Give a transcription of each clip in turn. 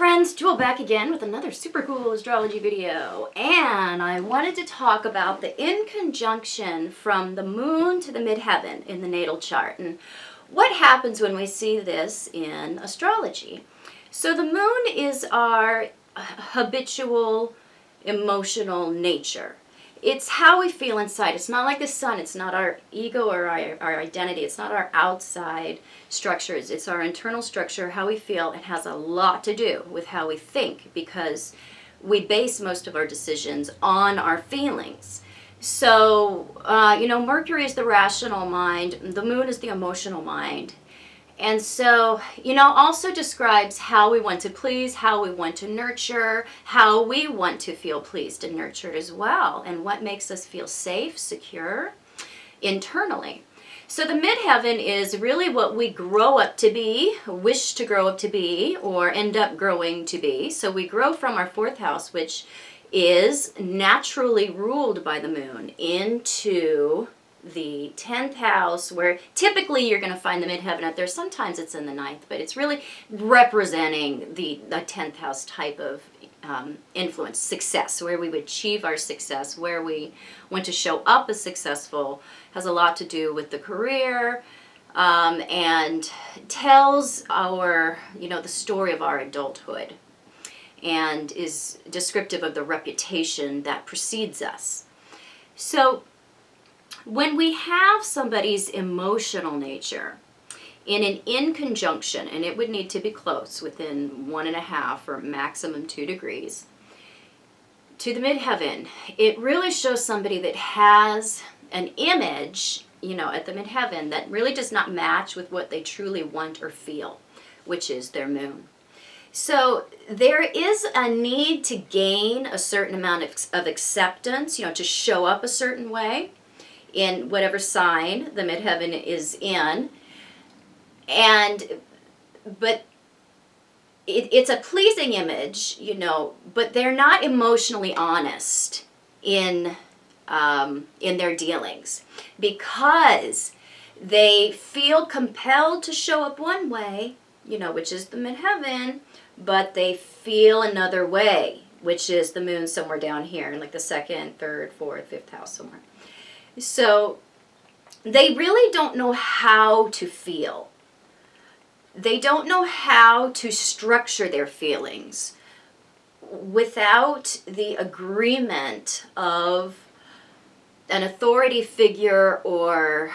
friends, Jewel back again with another super cool astrology video, and I wanted to talk about the inconjunction from the moon to the midheaven in the natal chart and what happens when we see this in astrology. So the moon is our habitual emotional nature. It's how we feel inside. It's not like the sun. It's not our ego or our identity. It's not our outside structures. It's our internal structure, how we feel. It has a lot to do with how we think because we base most of our decisions on our feelings. So, Mercury is the rational mind. The moon is the emotional mind. And so, also describes how we want to please, how we want to nurture, how we want to feel pleased and nurtured as well, and what makes us feel safe, secure internally. So the midheaven is really what we grow up to be, wish to grow up to be, or end up growing to be. So we grow from our fourth house, which is naturally ruled by the moon, into the 10th house, where typically you're going to find the midheaven out there. Sometimes it's in the 9th, but it's really representing the 10th house type of influence, success, where we would achieve our success, where we want to show up as successful, has a lot to do with the career, and tells our, the story of our adulthood, and is descriptive of the reputation that precedes us. So when we have somebody's emotional nature in an inconjunction, and it would need to be close, within 1.5 or maximum 2 degrees, to the midheaven, it really shows somebody that has an image, at the midheaven that really does not match with what they truly want or feel, which is their moon. So there is a need to gain a certain amount of acceptance, to show up a certain way in whatever sign the midheaven is in, but it's a pleasing image, but they're not emotionally honest in their dealings, because they feel compelled to show up one way, which is the midheaven, but they feel another way, which is the moon somewhere down here in like the 2nd, 3rd, 4th, 5th house somewhere. So they really don't know how to feel. They don't know how to structure their feelings without the agreement of an authority figure or,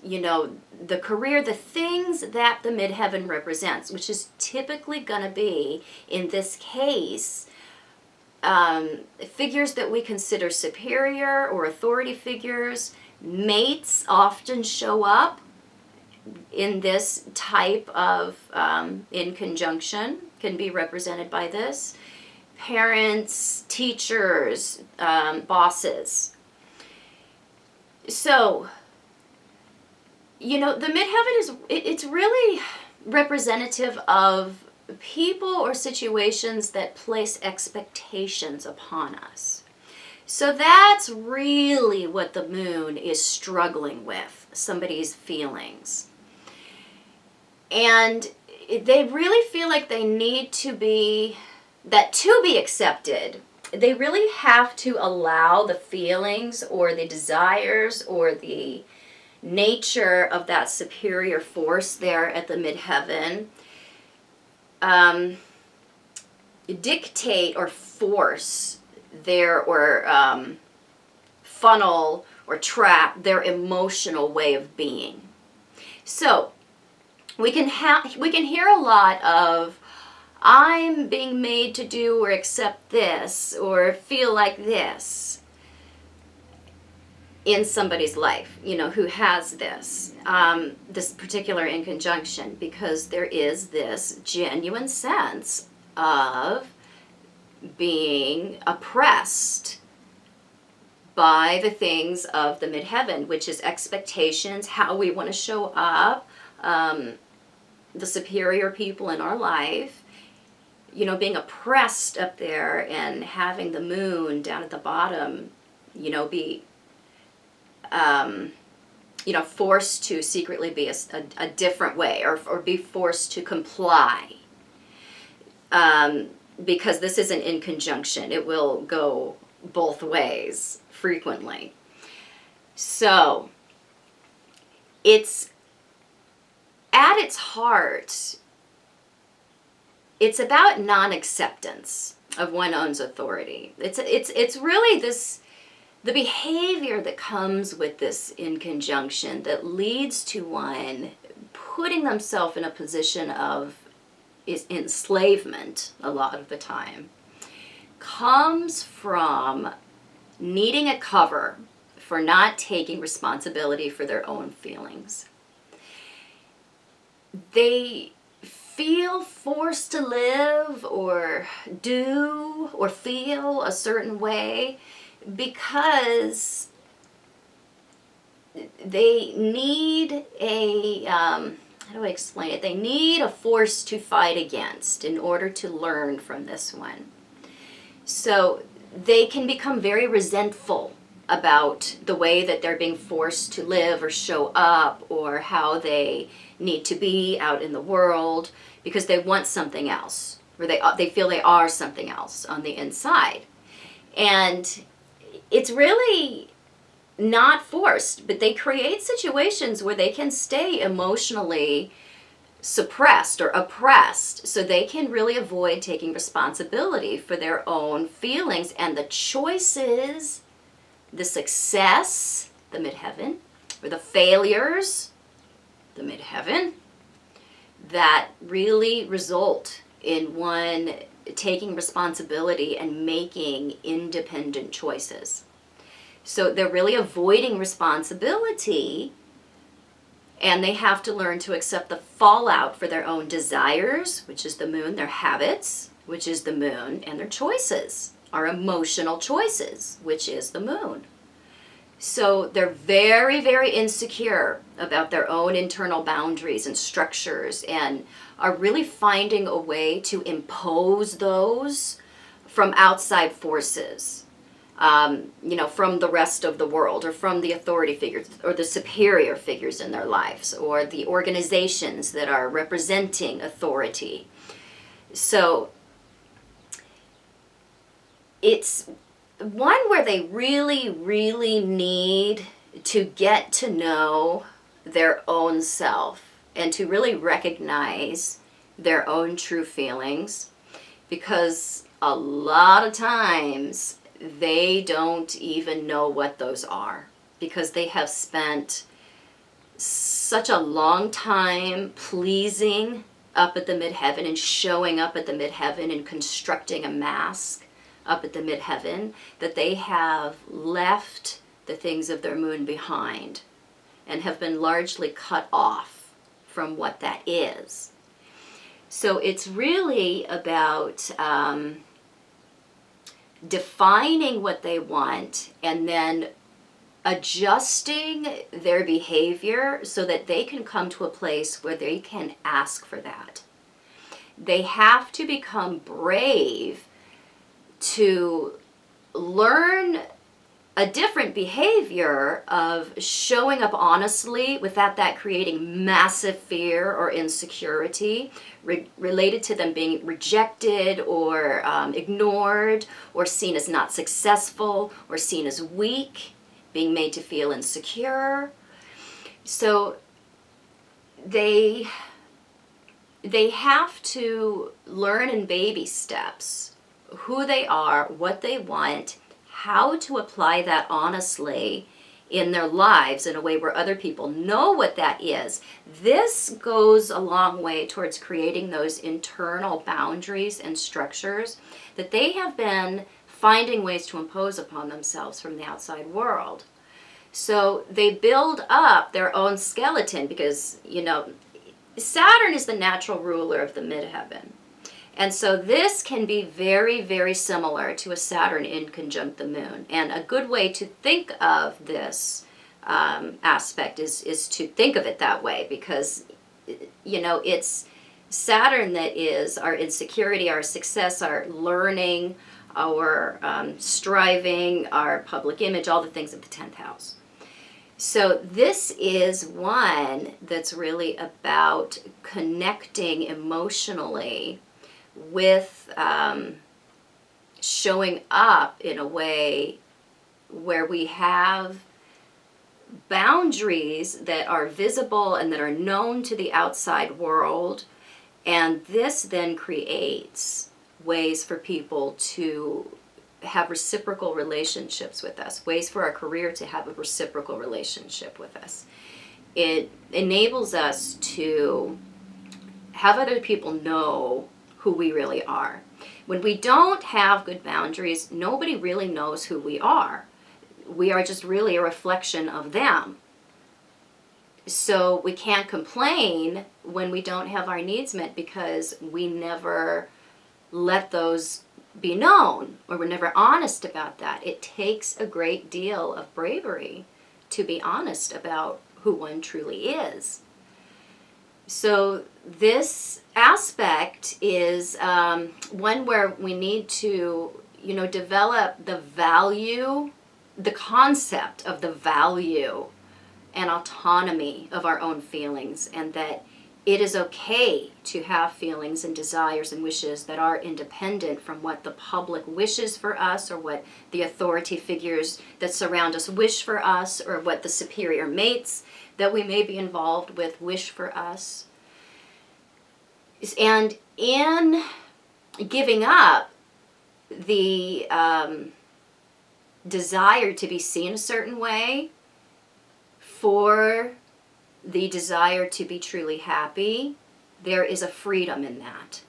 the career, the things that the midheaven represents, which is typically going to be, in this case, figures that we consider superior or authority figures. Mates often show up in this type of inconjunction, can be represented by this. Parents, teachers, bosses. So, the midheaven it's really representative of people or situations that place expectations upon us. So that's really what the moon is struggling with, somebody's feelings. And they really feel like they need to be accepted, they really have to allow the feelings or the desires or the nature of that superior force there at the midheaven dictate or force funnel or trap their emotional way of being. So we can hear a lot of, I'm being made to do or accept this or feel like this in somebody's life, who has this particular inconjunction, because there is this genuine sense of being oppressed by the things of the midheaven, which is expectations, how we want to show up, the superior people in our life, being oppressed up there, and having the moon down at the bottom, be forced to secretly be a different way, or be forced to comply. because this is an inconjunction. It will go both ways frequently. So it's at its heart, it's about non-acceptance of one's own authority. It's really the behavior that comes with this inconjunction that leads to one putting themselves in a position of enslavement a lot of the time, comes from needing a cover for not taking responsibility for their own feelings. They feel forced to live or do or feel a certain way because they need how do I explain it? They need a force to fight against in order to learn from this one. So they can become very resentful about the way that they're being forced to live or show up or how they need to be out in the world because they want something else, or they feel they are something else on the inside. And it's really not forced, but they create situations where they can stay emotionally suppressed or oppressed, so they can really avoid taking responsibility for their own feelings and the choices, the success, the midheaven, or the failures, the midheaven, that really result in one taking responsibility and making independent choices. So they're really avoiding responsibility, and they have to learn to accept the fallout for their own desires, which is the moon, their habits, which is the moon, and their choices, our emotional choices, which is the moon. So they're very, very insecure about their own internal boundaries and structures, and are really finding a way to impose those from outside forces. From the rest of the world, or from the authority figures, or the superior figures in their lives, or the organizations that are representing authority. So it's one where they really, really need to get to know their own self and to really recognize their own true feelings, because a lot of times they don't even know what those are, because they have spent such a long time pleasing up at the midheaven and showing up at the midheaven and constructing a mask up at the midheaven, that they have left the things of their moon behind and have been largely cut off from what that is. So it's really about defining what they want and then adjusting their behavior so that they can come to a place where they can ask for that. They have to become brave to learn a different behavior of showing up honestly without that creating massive fear or insecurity related to them being rejected or ignored, or seen as not successful, or seen as weak, being made to feel insecure. So they have to learn in baby steps who they are, what they want, how to apply that honestly in their lives in a way where other people know what that is. This goes a long way towards creating those internal boundaries and structures that they have been finding ways to impose upon themselves from the outside world. So they build up their own skeleton because, Saturn is the natural ruler of the midheaven. And so this can be very, very similar to a Saturn inconjunct the moon. And a good way to think of this aspect is to think of it that way, because, it's Saturn that is our insecurity, our success, our learning, our striving, our public image, all the things of the 10th house. So this is one that's really about connecting emotionally with showing up in a way where we have boundaries that are visible and that are known to the outside world. And this then creates ways for people to have reciprocal relationships with us, ways for our career to have a reciprocal relationship with us. It enables us to have other people know who we really are. When we don't have good boundaries, nobody really knows who we are. We are just really a reflection of them. So we can't complain when we don't have our needs met because we never let those be known, or we're never honest about that. It takes a great deal of bravery to be honest about who one truly is. So this aspect is one where we need to, develop the value, the concept of the value and autonomy of our own feelings, and that it is okay to have feelings and desires and wishes that are independent from what the public wishes for us, or what the authority figures that surround us wish for us, or what the superior mates that we may be involved with wish for us. And in giving up the desire to be seen a certain way for the desire to be truly happy, there is a freedom in that.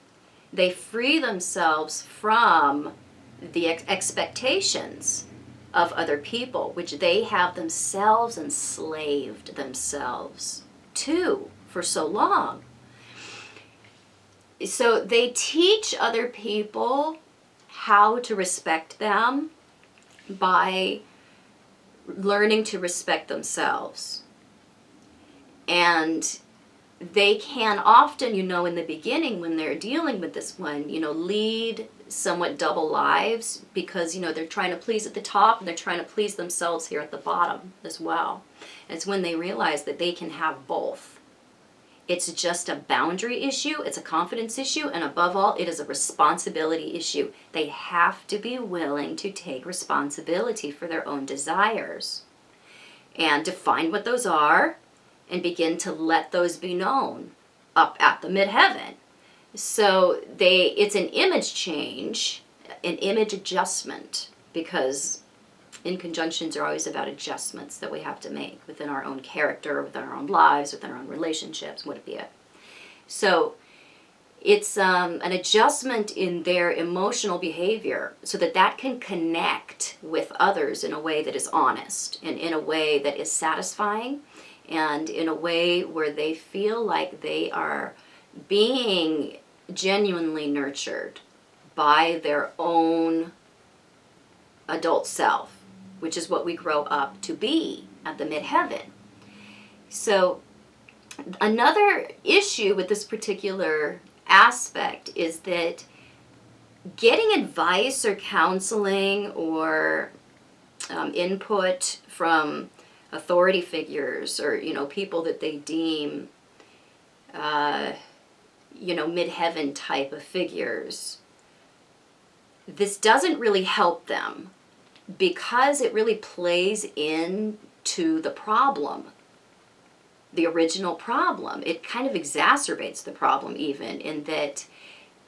They free themselves from the expectations of other people, which they have themselves enslaved themselves to for so long. So they teach other people how to respect them by learning to respect themselves. And they can often, in the beginning when they're dealing with this one, lead somewhat double lives because, they're trying to please at the top and they're trying to please themselves here at the bottom as well. And it's when they realize that they can have both. It's just a boundary issue, it's a confidence issue, and above all, it is a responsibility issue. They have to be willing to take responsibility for their own desires and define what those are, and begin to let those be known up at the midheaven. So it's an image change, an image adjustment, because inconjunctions are always about adjustments that we have to make within our own character, within our own lives, within our own relationships, what it be it. So it's an adjustment in their emotional behavior so that can connect with others in a way that is honest and in a way that is satisfying, and in a way where they feel like they are being genuinely nurtured by their own adult self, which is what we grow up to be at the midheaven. So another issue with this particular aspect is that getting advice or counseling or input from authority figures, or people that they deem midheaven type of figures, this doesn't really help them because it really plays into the problem, the original problem. It kind of exacerbates the problem, even in that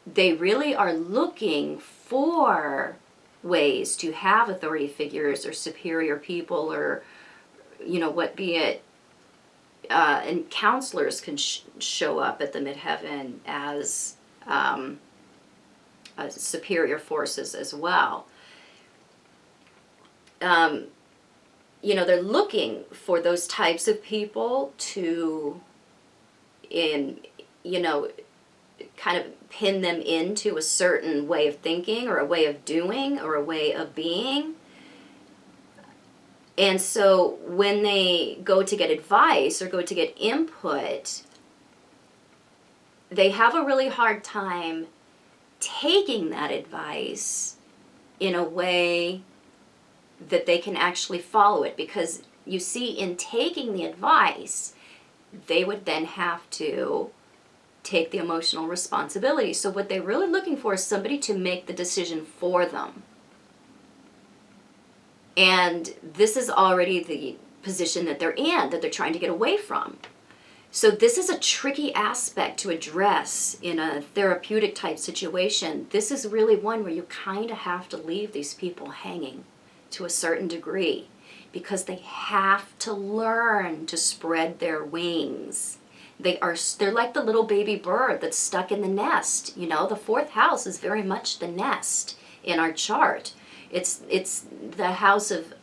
they really are looking for ways to have authority figures or superior people, or what be it, and counselors can show up at the midheaven as superior forces as well. They're looking for those types of people to, kind of pin them into a certain way of thinking, or a way of doing, or a way of being. And so when they go to get advice or go to get input, they have a really hard time taking that advice in a way that they can actually follow it. Because you see, in taking the advice, they would then have to take the emotional responsibility. So what they're really looking for is somebody to make the decision for them. And this is already the position that they're in, that they're trying to get away from. So this is a tricky aspect to address in a therapeutic type situation. This is really one where you kind of have to leave these people hanging to a certain degree, because they have to learn to spread their wings. They're like the little baby bird that's stuck in the nest. You know, the fourth house is very much the nest in our chart. It's the house of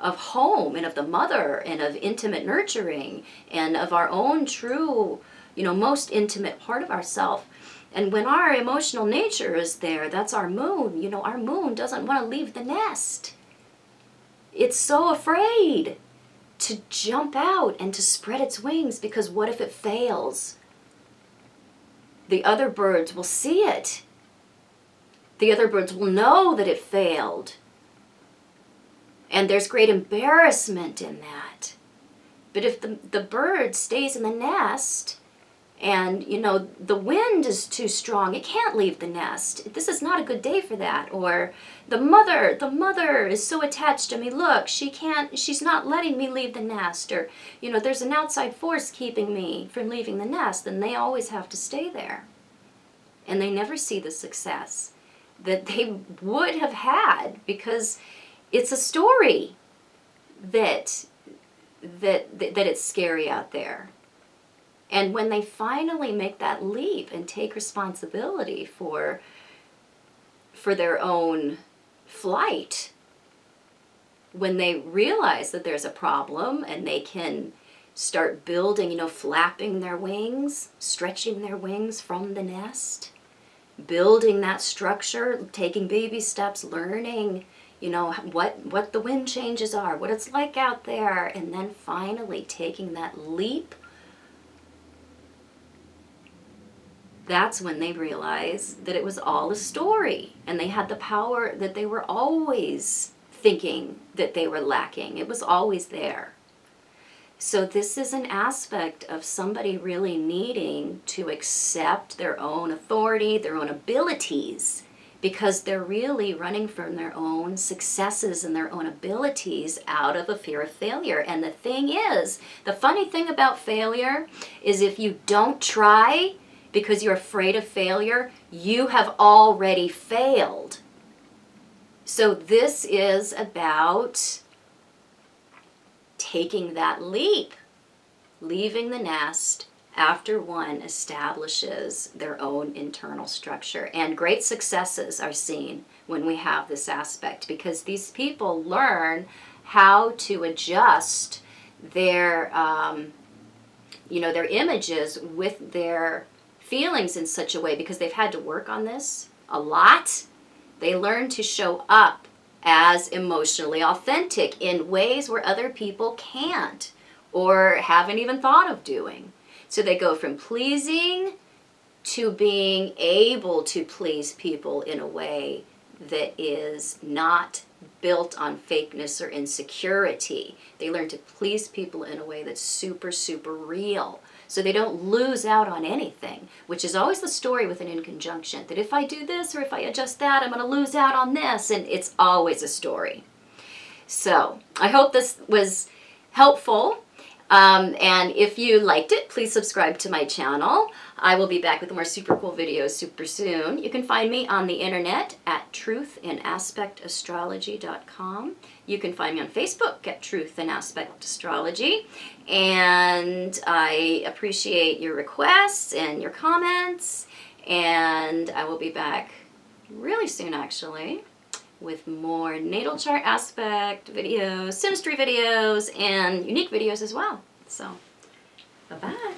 home and of the mother and of intimate nurturing and of our own true, most intimate part of ourself. And when our emotional nature is there, that's our moon. Our moon doesn't want to leave the nest. It's so afraid to jump out and to spread its wings, because what if it fails? The other birds will see it. The other birds will know that it failed. And there's great embarrassment in that. But if the bird stays in the nest and, the wind is too strong, it can't leave the nest. This is not a good day for that. Or the mother is so attached to me. Look, she's not letting me leave the nest. Or, there's an outside force keeping me from leaving the nest. And they always have to stay there. And they never see the success that they would have had, because it's a story that it's scary out there. And when they finally make that leap and take responsibility for their own flight, when they realize that there's a problem and they can start building, flapping their wings, stretching their wings from the nest, building that structure, taking baby steps, learning, what the wind changes are, what it's like out there, and then finally taking that leap, that's when they realize that it was all a story, and they had the power that they were always thinking that they were lacking. It was always there. So this is an aspect of somebody really needing to accept their own authority, their own abilities, because they're really running from their own successes and their own abilities out of a fear of failure. And the thing is, the funny thing about failure is, if you don't try because you're afraid of failure, you have already failed. So this is about taking that leap, leaving the nest after one establishes their own internal structure. And great successes are seen when we have this aspect, because these people learn how to adjust their, their images with their feelings in such a way, because they've had to work on this a lot. They learn to show up as emotionally authentic in ways where other people can't or haven't even thought of doing. So they go from pleasing to being able to please people in a way that is not built on fakeness or insecurity. They learn to please people in a way that's super, super real. So they don't lose out on anything, which is always the story with an inconjunction, that if I do this or if I adjust that, I'm going to lose out on this, and it's always a story. So I hope this was helpful. And if you liked it, please subscribe to my channel. I will be back with more super cool videos super soon. You can find me on the internet at truthinAspectAstrology.com. You can find me on Facebook at Truth in Aspect Astrology. And I appreciate your requests and your comments. And I will be back really soon, actually, with more natal chart aspect videos, synastry videos, and unique videos as well. So, bye-bye.